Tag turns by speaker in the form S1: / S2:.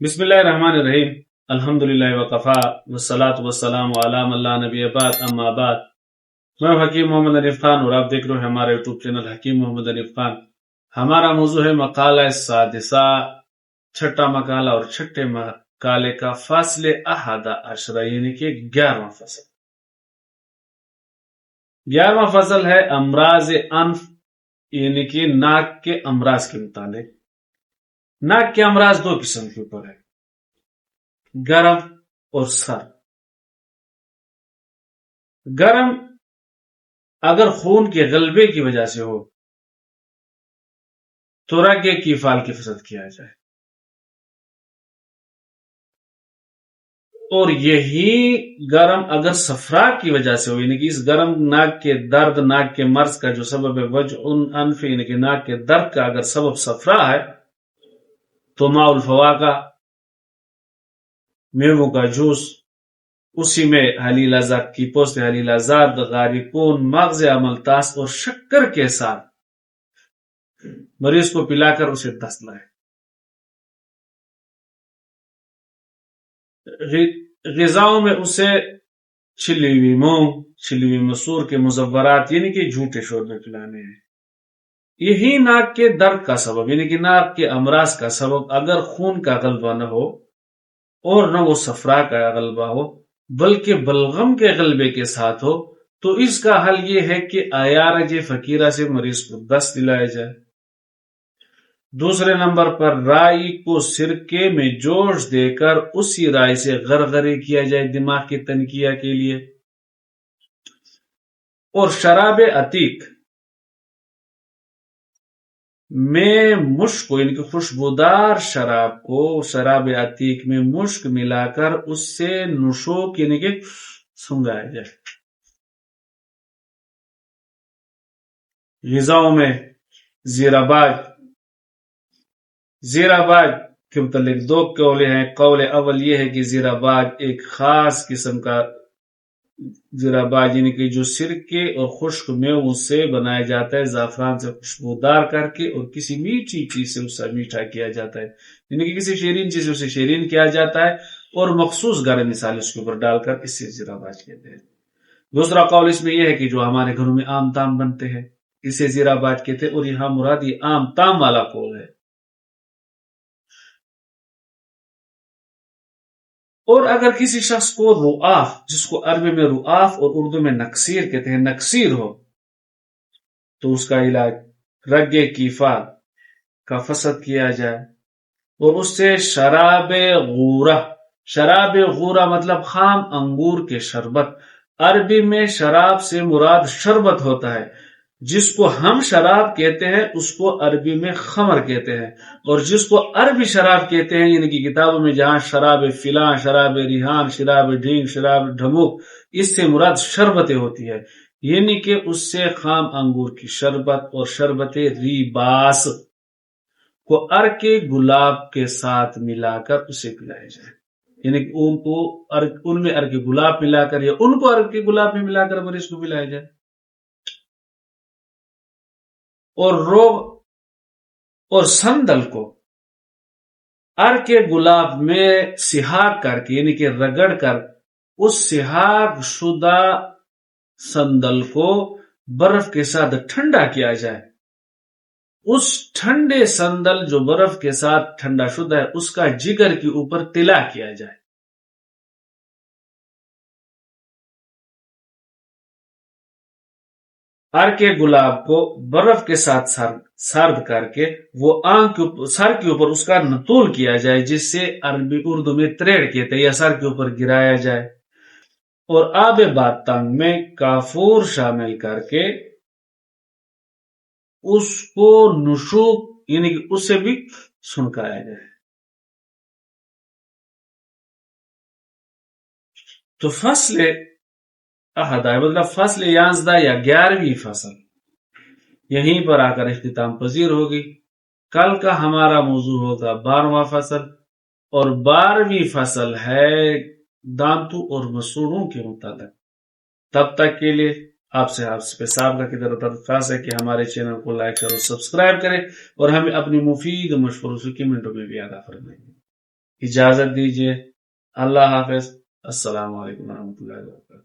S1: بسم اللہ الرحمن الرحیم الحمدللہ وقفا والصلاة والسلام علی من لا نبی بعد اما بعد۔ میں حکیم محمد حنیف خان اور آپ دیکھ رہے ہیں ہمارے یوٹیوب چینل حکیم محمد حنیف خان۔ ہمارا موضوع ہے مقالہ سادسہ، چھٹا مقالہ اور چھٹے مقالے کا فصل احد عشرہ یعنی کہ 11واں فصل۔ 11واں فصل ہے امراض انف یعنی کہ ناک کے امراض کے متعلق۔ ناک کے امراض دو قسم کے اوپر ہے، گرم اور سرد۔ گرم اگر خون کے غلبے کی وجہ سے ہو تو رگے کی فال کی فسد کیا جائے، اور یہی گرم اگر صفرا کی وجہ سے ہو یعنی کہ اس گرم ناک کے درد، ناک کے مرض کا جو سبب ہے وجع انف یعنی کہ ناک کے درد کا اگر سبب صفرا ہے تو ماء الفواکہ، میووں کا جوس، اسی میں حلیل ازرق کی پوست، حلیل ازرق، غارقون، مغز املتاس اور شکر کے ساتھ مریض کو پلا کر اسے دست لائے۔ غذاؤں میں اسے چھلی ہوئی مونگ، چھلی ہوئی مسور کے مزورات یعنی کہ جھوٹے شوربے پلانے ہیں۔ یہی ناک کے درد کا سبب یعنی کہ ناک کے امراض کا سبب اگر خون کا غلبہ نہ ہو اور نہ وہ صفرا کا غلبہ ہو بلکہ بلغم کے غلبے کے ساتھ ہو تو اس کا حل یہ ہے کہ عیارج فقیرہ سے مریض کو دست دلایا جائے۔ دوسرے نمبر پر رائی کو سرکے میں جوش دے کر اسی رائی سے غرغرے کیا جائے دماغ کی تنکیہ کے لیے، اور شراب عتیق میں مشک یعنی کہ خوشبودار شراب کو شراب عتیق میں مشک ملا کر اس سے نشوک یعنی کہ سنگایا جائے۔ غذاؤں میں زیرہ باج کے متعلق دو قول ہیں۔ قول اول یہ ہے کہ زیرہ باج ایک خاص قسم کا زیرہ باج یعنی کہ جو سرکے اور خشک میووں سے بنایا جاتا ہے، زعفران سے خوشبودار کر کے اور کسی میٹھی چیز سے اسے میٹھا کیا جاتا ہے، یعنی کہ کسی شیرین چیز سے اسے شیرین کیا جاتا ہے اور مخصوص گرم مثال اس کے اوپر ڈال کر اس سے زیرہ باج کہتے ہیں۔ دوسرا قول اس میں یہ ہے کہ جو ہمارے گھروں میں عام تام بنتے ہیں اسے زیرہ باج کہتے ہیں، اور یہاں مراد یہ عام تام والا قول ہے۔ اور اگر کسی شخص کو رعاف، جس کو عربی میں رعاف اور اردو میں نکسیر کہتے ہیں، نکسیر ہو تو اس کا علاج رگے کی فال کا فسد کیا جائے اور اس سے شراب غورہ مطلب خام انگور کے شربت، عربی میں شراب سے مراد شربت ہوتا ہے، جس کو ہم شراب کہتے ہیں اس کو عربی میں خمر کہتے ہیں، اور جس کو عربی شراب کہتے ہیں یعنی کہ کتابوں میں جہاں شراب فلاں، شراب ریحان، شراب ڈھینگ، شراب ڈھموک، اس سے مراد شربتیں ہوتی ہے، یعنی کہ اس سے خام انگور کی شربت اور شربت ریباس کو عرق گلاب کے ساتھ ملا کر اسے پلایا جائے، یعنی کہ ان میں عرق گلاب ملا کر یا ان کو عرق گلاب میں ملا کر مریض کو پلایا جائے، اور روغ اور سندل کو عرق گلاب میں سحاق کر کے یعنی کہ رگڑ کر اس سحاق شدہ سندل کو برف کے ساتھ ٹھنڈا کیا جائے، اس ٹھنڈے سندل جو برف کے ساتھ ٹھنڈا شدہ ہے اس کا جگر کے اوپر تلا کیا جائے، عرق گلاب کو برف کے ساتھ سرد کر کے وہ سر کے اوپر اس کا نتول کیا جائے، جس سے عربی اردو میں تریڑ کہتے ہیں، یا سر کے اوپر گرایا جائے، اور آب بادتنگ میں کافور شامل کر کے اس کو نشوک یعنی کہ اس سے بھی سنکایا جائے۔ تو فصل احد مطلب فصل 11 یا 11ویں فصل یہیں پر آ کر اختتام پذیر ہوگی۔ کل کا ہمارا موضوع ہوگا 12واں فصل، اور 12ویں فصل ہے دانتوں اور مسوڑوں کے متعلق۔ تب تک کے لیے آپ سے سابقہ کی درخواست ہے کہ ہمارے چینل کو لائک کرو، سبسکرائب کریں، اور ہمیں اپنی مفید مشوروں سے کمنٹوں میں بھی آگاہ فرمائیں۔ اجازت دیجیے۔ اللہ حافظ۔ السلام علیکم ورحمۃ اللہ وبرکاتہ۔